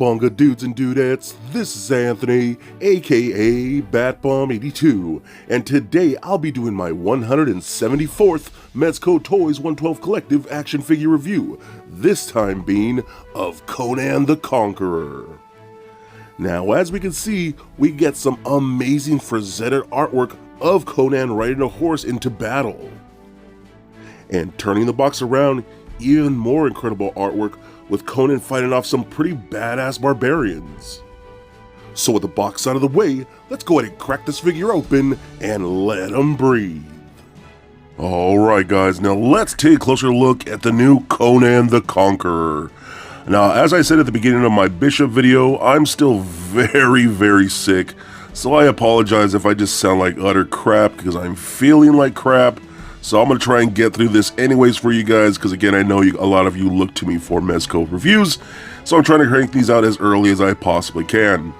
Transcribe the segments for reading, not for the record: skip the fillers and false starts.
Cowabunga dudes and dudettes, this is Anthony, aka BatBomb82, and today I'll be doing my 174th Mezco Toyz 112 Collective action figure review, this time being of Conan the Conqueror. Now as we can see, we get some amazing Frazetta artwork of Conan riding a horse into battle. And turning the box around, even more incredible artwork with Conan fighting off some pretty badass barbarians. So with the box out of the way, let's go ahead and crack this figure open and let him breathe. Alright guys, now let's take a closer look at the new Conan the Conqueror. Now as I said at the beginning of my Bishop video, I'm still very sick, so I apologize if I just sound like utter crap because I'm feeling like crap. So I'm going to try and get through this anyways for you guys, because again, I know a lot of you look to me for Mezco reviews, so I'm trying to crank these out as early as I possibly can.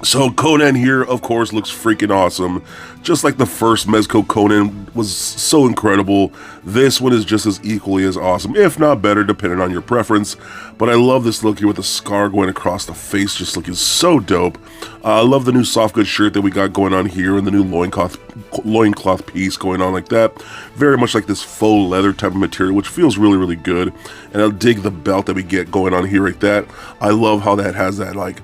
So Conan here, of course, looks freaking awesome. Just like the first Mezco Conan was so incredible, this one is just as equally as awesome, if not better, depending on your preference. But I love this look here with the scar going across the face, just looking so dope. I love the new soft goods shirt that we got going on here, and the new loincloth piece going on like that. Very much like this faux leather type of material, which feels really good. And I dig the belt that we get going on here like that. I love how that has that like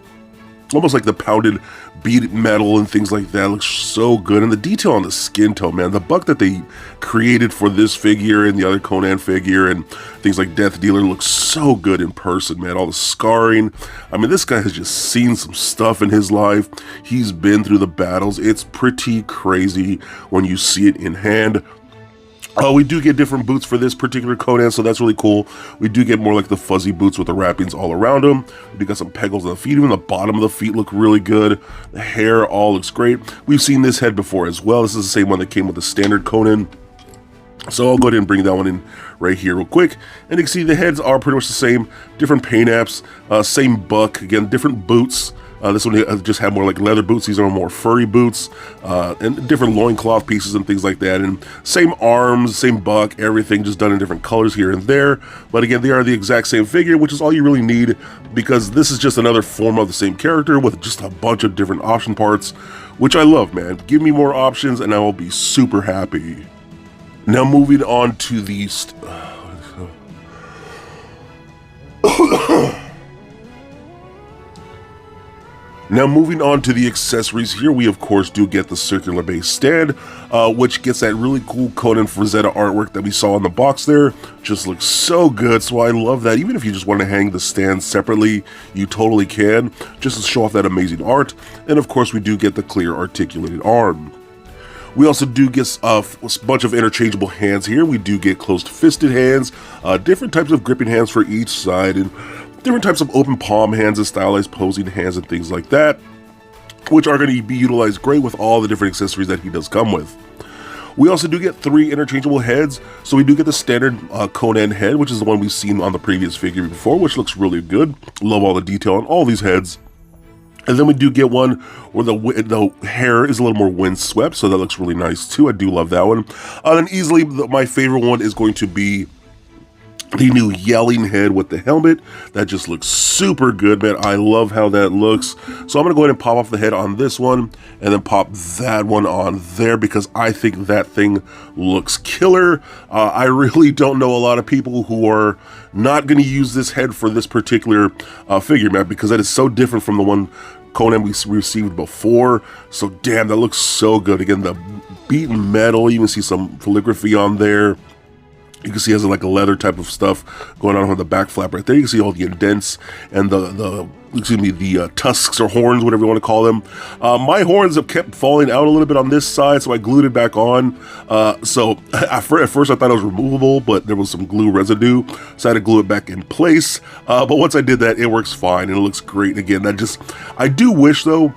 almost like the pounded beaded metal and things like that. Looks so good. And the detail on the skin tone, man, the buck that they created for this figure and the other Conan figure and things like Death Dealer looks so good in person, man. All the scarring. I mean, this guy has just seen some stuff in his life. He's been through the battles. It's pretty crazy when you see it in hand. We do get different boots for this particular Conan, so that's really cool. We do get more like the fuzzy boots with the wrappings all around them. We do got some pegals on the feet. Even the bottom of the feet look really good. The hair all looks great. We've seen this head before as well. This is the same one that came with the standard Conan. So I'll go ahead and bring that one in right here real quick. And you can see the heads are pretty much the same. Different paint apps, same buck. Again, different boots. This one just had more like leather boots. These are more furry boots, and different loincloth pieces and things like that. And same arms, same buck, everything just done in different colors here and there. But again, they are the exact same figure, which is all you really need, because this is just another form of the same character with just a bunch of different option parts, which I love, man. Give me more options and I will be super happy. Now moving on to the Now moving on to the accessories, here we of course do get the circular base stand, which gets that really cool Conan Frazetta artwork that we saw in the box there. Just looks so good, so I love that. Even if you just want to hang the stand separately, you totally can, just to show off that amazing art. And of course we do get the clear articulated arm. We also do get a bunch of interchangeable hands here. We do get closed-fisted hands, different types of gripping hands for each side, and different types of open palm hands and stylized posing hands and things like that, which are going to be utilized great with all the different accessories that he does come with. We also do get 3 interchangeable heads, so we do get the standard Conan head, which is the one we've seen on the previous figure before, which looks really good. Love all the detail on all these heads. And then we do get one where the hair is a little more windswept, so that looks really nice too. I do love that one. And easily my favorite one is going to be the new yelling head with the helmet. That just looks super good, man. I love how that looks. So I'm going to go ahead and pop off the head on this one and then pop that one on there, because I think that thing looks killer. I really don't know a lot of people who are not going to use this head for this particular figure, man, because that is so different from the one Conan we received before. So damn, that looks so good. Again, the beaten metal, you can see some calligraphy on there. You can see it has like a leather type of stuff going on the back flap right there. You can see all the indents and the tusks or horns, whatever you want to call them. My horns have kept falling out a little bit on this side, so I glued it back on. So at first I thought it was removable, but there was some glue residue, so I had to glue it back in place. But once I did that, it works fine and it looks great. Again, I do wish though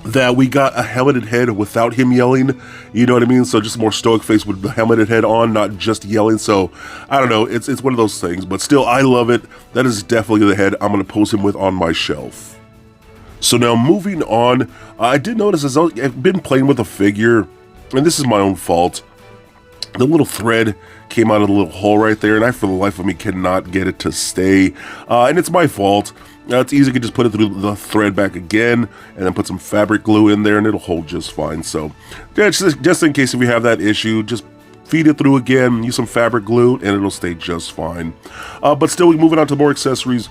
that we got a helmeted head without him yelling, you know what I mean? So just more stoic face with the helmeted head on, not just yelling. So I don't know, it's one of those things, but still I love it. That is definitely the head I'm going to pose him with on my shelf. So now moving on, I did notice as I've been playing with a figure, and this is my own fault, the little thread came out of the little hole right there, and I for the life of me cannot get it to stay, and it's my fault. Now it's easy, you can just put it through the thread back again, and then put some fabric glue in there, and it'll hold just fine. So yeah, just in case if you have that issue, just feed it through again, use some fabric glue, and it'll stay just fine. But still, moving on to more accessories.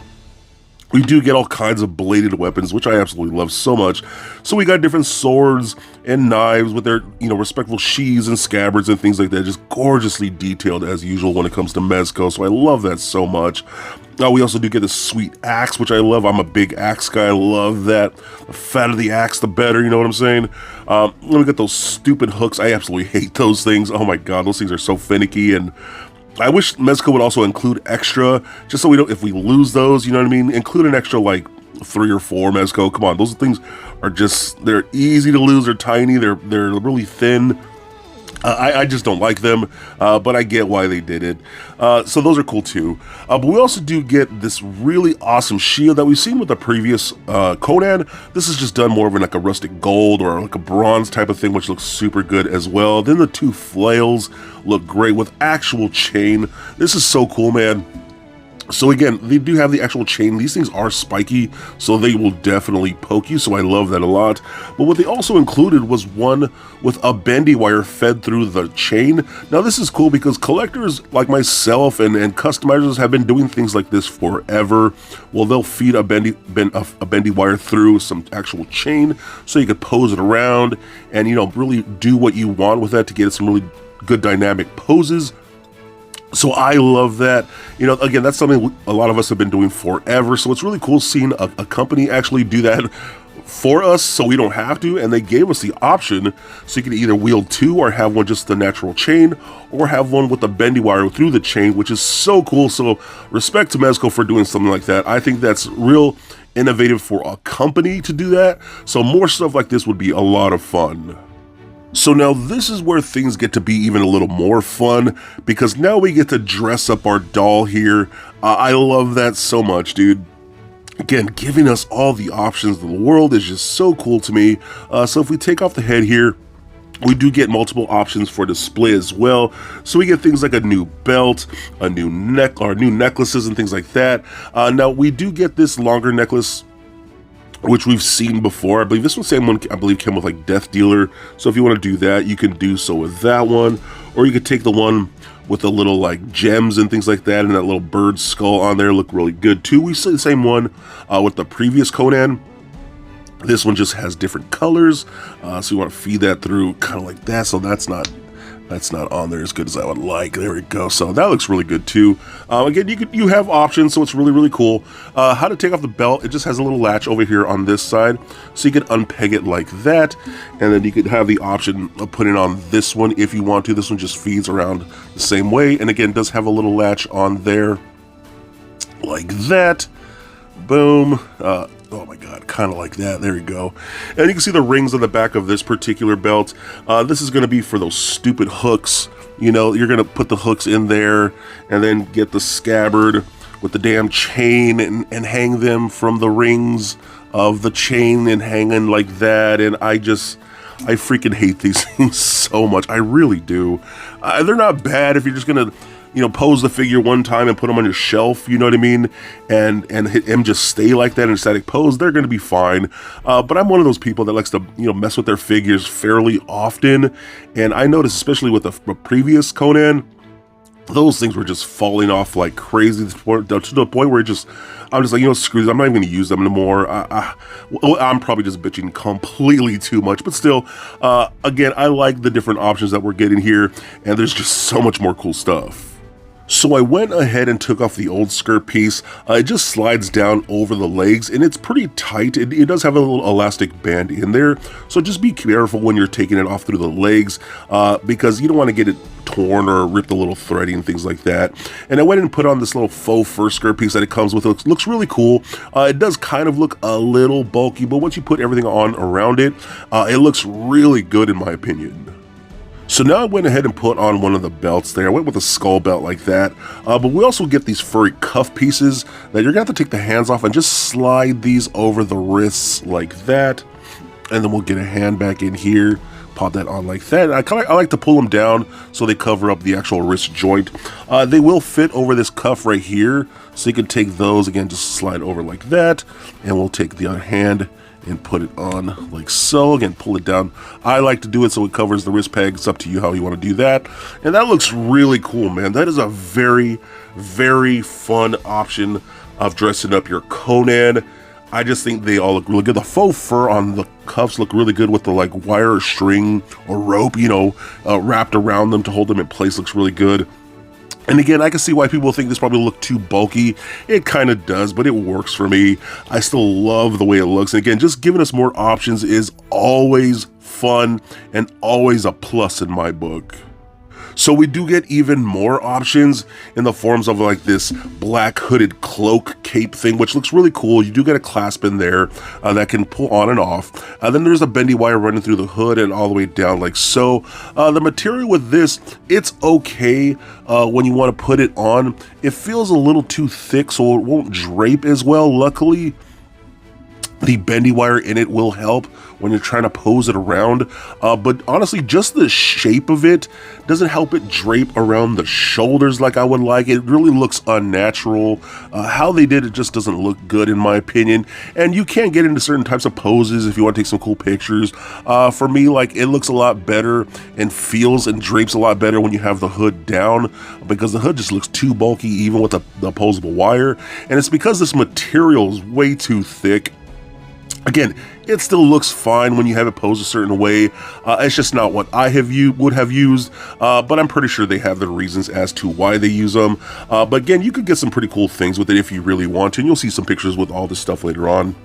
We do get all kinds of bladed weapons, which I absolutely love so much. So we got different swords and knives with their, respectful sheaths and scabbards and things like that, just gorgeously detailed as usual when it comes to Mezco. So I love that so much. We also do get this sweet axe, which I love. I'm a big axe guy. I love that. The fatter the axe, the better. You know what I'm saying? Let me get those stupid hooks. I absolutely hate those things. Oh my god, those things are so finicky, and I wish Mezco would also include extra, just so we don't, if we lose those, you know what I mean? Include an extra, like, 3 or 4 Mezco. Come on, those things are just, they're easy to lose, they're tiny, they're really thin. I just don't like them, but I get why they did it. So those are cool too. But we also do get this really awesome shield that we've seen with the previous Conan. This is just done more of like a rustic gold or like a bronze type of thing, which looks super good as well. Then the 2 flails look great with actual chain. This is so cool, man. So again, they do have the actual chain. These things are spiky, so they will definitely poke you, so I love that a lot. But what they also included was one with a bendy wire fed through the chain. Now this is cool because collectors like myself and customizers have been doing things like this forever. Well, they'll feed a bendy wire through some actual chain, so you could pose it around and, really do what you want with that to get some really good dynamic poses. So I love that. Again, that's something a lot of us have been doing forever. So it's really cool seeing a company actually do that for us so we don't have to. And they gave us the option so you can either wield 2 or have one just the natural chain, or have one with the bendy wire through the chain, which is so cool. So respect to Mezco for doing something like that. I think that's real innovative for a company to do that. So more stuff like this would be a lot of fun. So now this is where things get to be even a little more fun, because now we get to dress up our doll here. I love that so much, dude. Again, giving us all the options in the world is just so cool to me. So if we take off the head here, we do get multiple options for display as well. So we get things like a new belt, a new new necklaces and things like that. Now we do get this longer necklace, which we've seen before. I believe this same one, came with like Death Dealer. So if you want to do that, you can do so with that one. Or you could take the one with the little like gems and things like that, and that little bird skull on there look really good too. We see the same one with the previous Conan. This one just has different colors. So you want to feed that through kind of like that. So that's not on there as good as I would like. There we go. So that looks really good too. Again, you have options, so it's really cool. How to take off the belt? It just has a little latch over here on this side, so you could unpeg it like that, and then you could have the option of putting it on this one if you want to. This one just feeds around the same way, and again, does have a little latch on there like that. Boom. Oh my god, kind of like that. There you go. And you can see the rings on the back of this particular belt. This is going to be for those stupid hooks. You're going to put the hooks in there and then get the scabbard with the damn chain and hang them from the rings of the chain and hanging like that. And I freaking hate these things so much. I really do. They're not bad if you're just going to pose the figure one time and put them on your shelf, you know what I mean, and hit him just stay like that in a static pose. They're going to be fine. But I'm one of those people that likes to, mess with their figures fairly often, and I noticed, especially with the previous Conan, those things were just falling off like crazy to the point where I'm just like, screw this, I'm not even going to use them anymore. I'm probably just bitching completely too much, but still, again, I like the different options that we're getting here, and there's just so much more cool stuff. So I went ahead and took off the old skirt piece. It just slides down over the legs, and it's pretty tight. It does have a little elastic band in there, so just be careful when you're taking it off through the legs, because you don't want to get it torn or ripped a little thready and things like that. And I went and put on this little faux fur skirt piece that it comes with. It looks really cool. It does kind of look a little bulky, but once you put everything on around it, it looks really good in my opinion. So now I went ahead and put on one of the belts there. I went with a skull belt like that. But we also get these furry cuff pieces that you're going to have to take the hands off and just slide these over the wrists like that. And then we'll get a hand back in here pop that on like that. I like to pull them down so they cover up the actual wrist joint. They will fit over this cuff right here, so you can take those, again, just slide over like that, and we'll take the other hand and put it on like so. Again, pull it down. I like to do it so it covers the wrist peg. It's up to you how you want to do that. And that looks really cool, man. That is a very, very fun option of dressing up your Conan. I just think they all look really good. The faux fur on the cuffs look really good with the like wire or string or rope, you know, wrapped around them to hold them in place. Looks really good. And again, I can see why people think this probably look too bulky. It kind of does, but it works for me. I still love the way it looks. And again, just giving us more options is always fun and always a plus in my book. So we do get even more options in the forms of like this black hooded cloak cape thing, which looks really cool. You do get a clasp in there that can pull on and off. Then there's a bendy wire running through the hood and all the way down like so. The material with this, it's okay when you want to put it on. It feels a little too thick, so it won't drape as well. Luckily, the bendy wire in it will help when you're trying to pose it around, but honestly, just the shape of it doesn't help it drape around the shoulders like I would like. It really looks unnatural. How they did it just doesn't look good in my opinion, and you can get into certain types of poses if you want to take some cool pictures. For me, like, it looks a lot better and feels and drapes a lot better when you have the hood down, because the hood just looks too bulky even with the opposable wire, and it's because this material is way too thick. Again, it still looks fine when you have it posed a certain way. It's just not what I would have used, but I'm pretty sure they have their reasons as to why they use them. But again, you could get some pretty cool things with it if you really want to, and you'll see some pictures with all this stuff later on.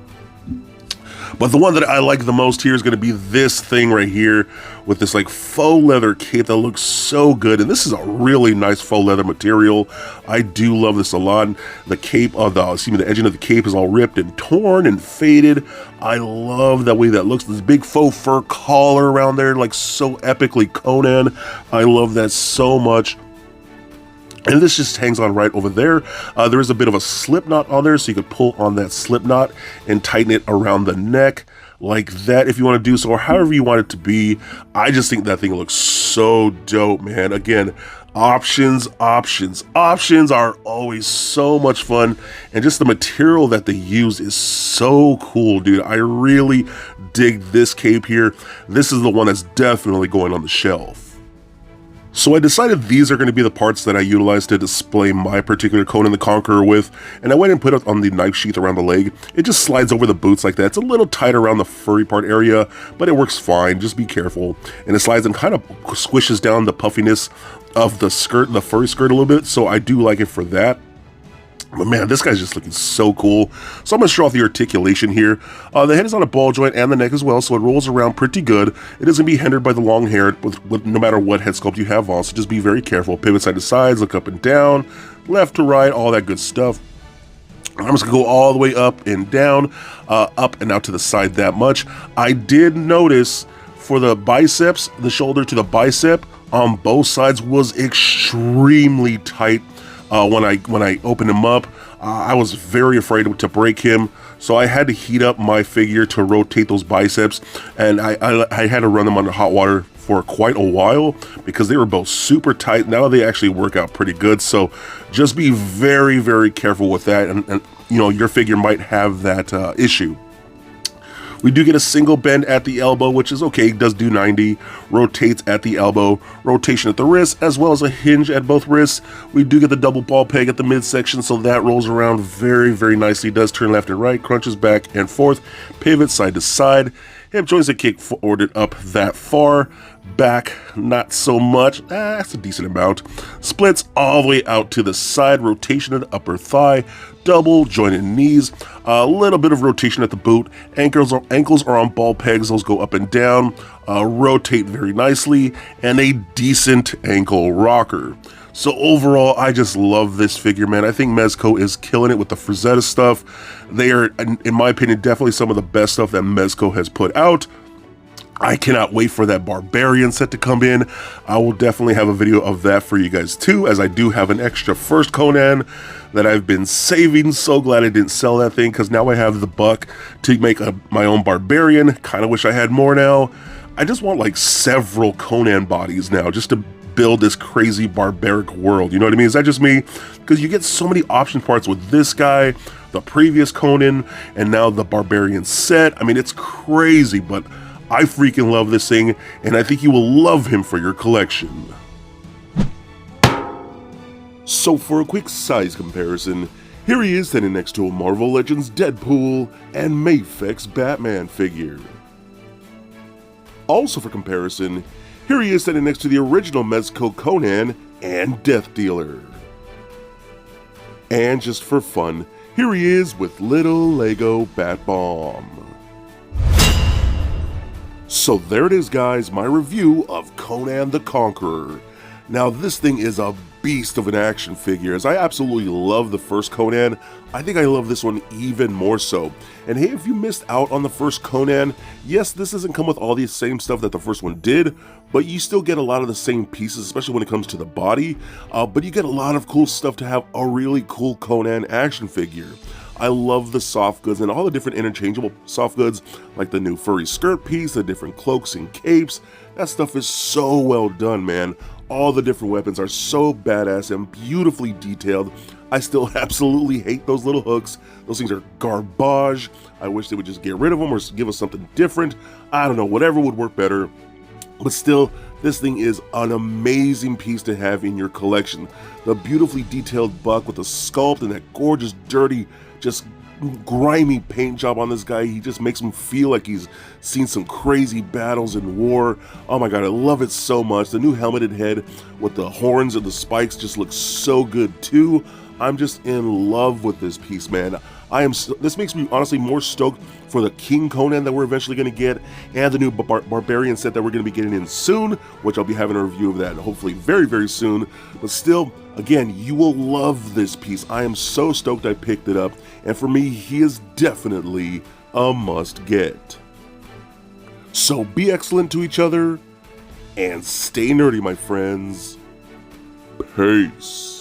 But the one that I like the most here is going to be this thing right here with this like faux leather cape that looks so good. And this is a really nice faux leather material. I do love this a lot. The cape of the edging of the cape is all ripped and torn and faded. I love that way that looks. This big faux fur collar around there, like so epically Conan. I love that so much. And this just hangs on right over there. There is a bit of a slip knot on there, so you could pull on that slip knot and tighten it around the neck like that if you want to do so, or however you want it to be. I just think that thing looks so dope, man. Again, options are always so much fun, and just the material that they use is so cool, dude. I really dig this cape here. This is the one that's definitely going on the shelf. So I decided these are going to be the parts that I utilize to display my particular Conan the Conqueror with, and I went and put it on the knife sheath around the leg. It just slides over the boots like that. It's a little tight around the furry part area, but it works fine. Just be careful. And it slides and kind of squishes down the puffiness of the skirt, the furry skirt a little bit, so I do like it for that. But man, this guy's just looking so cool. So I'm going to show off the articulation here. The head is on a ball joint and the neck as well, so it rolls around pretty good. It isn't going to be hindered by the long hair with no matter what head sculpt you have on, so just be very careful. Pivot side to sides, look up and down, left to right, all that good stuff. I'm just going to go all the way up and down, up and out to the side that much. I did notice for the biceps, the shoulder to the bicep on both sides was extremely tight. When I opened him up, I was very afraid to break him, so I had to heat up my figure to rotate those biceps, and I had to run them under hot water for quite a while because they were both super tight. Now they actually work out pretty good, so just be very, very careful with that, and you know, your figure might have that issue. We do get a single bend at the elbow, which is okay, does do 90, rotates at the elbow, rotation at the wrist, as well as a hinge at both wrists. We do get the double ball peg at the midsection, so that rolls around very, very nicely, does turn left and right, crunches back and forth, pivot side to side, hip joints that kick forward and up that far, back not so much, that's a decent amount, splits all the way out to the side, rotation at the upper thigh, double jointed knees, a little bit of rotation at the boot, ankles are on ball pegs, those go up and down, rotate very nicely, and a decent ankle rocker. So overall, I just love this figure, man. I think Mezco is killing it with the Frazetta stuff. They are, in my opinion, definitely some of the best stuff that Mezco has put out. I cannot wait for that Barbarian set to come in. I will definitely have a video of that for you guys too, as I do have an extra first Conan that I've been saving. So glad I didn't sell that thing, because now I have the buck to make my own Barbarian. Kind of wish I had more now. I just want like several Conan bodies now just to build this crazy barbaric world. You know what I mean? Is that just me? Because you get so many option parts with this guy, the previous Conan, and now the barbarian set. I mean, it's crazy, but I freaking love this thing, and I think you will love him for your collection. So for a quick size comparison, here he is standing next to a Marvel Legends Deadpool and Mafex Batman figure. Also for comparison, here he is standing next to the original Mezco Conan and Death Dealer. And just for fun, here he is with little Lego Bat Bomb. So there it is, guys, my review of Conan the Conqueror. Now this thing is a beast of an action figure. As I absolutely love the first Conan, I think I love this one even more so. And hey, if you missed out on the first Conan, yes, this doesn't come with all the same stuff that the first one did, but you still get a lot of the same pieces, especially when it comes to the body, but you get a lot of cool stuff to have a really cool Conan action figure. I love the soft goods and all the different interchangeable soft goods, like the new furry skirt piece, the different cloaks and capes. That stuff is so well done, man. All the different weapons are so badass and beautifully detailed. I still absolutely hate those little hooks. Those things are garbage. I wish they would just get rid of them or give us something different. I don't know, whatever would work better. But still, this thing is an amazing piece to have in your collection. The beautifully detailed buck with the sculpt and that gorgeous, dirty, just grimy paint job on this guy. He just makes him feel like he's seen some crazy battles in war. Oh my god, I love it so much. The new helmeted head with the horns and the spikes just looks so good too. I'm just in love with this piece, man. This makes me honestly more stoked for the King Conan that we're eventually going to get, and the new Barbarian set that we're going to be getting in soon, which I'll be having a review of that hopefully very, very soon. But still, again, you will love this piece. I am so stoked I picked it up, and for me, he is definitely a must-get. So be excellent to each other, and stay nerdy, my friends. Peace.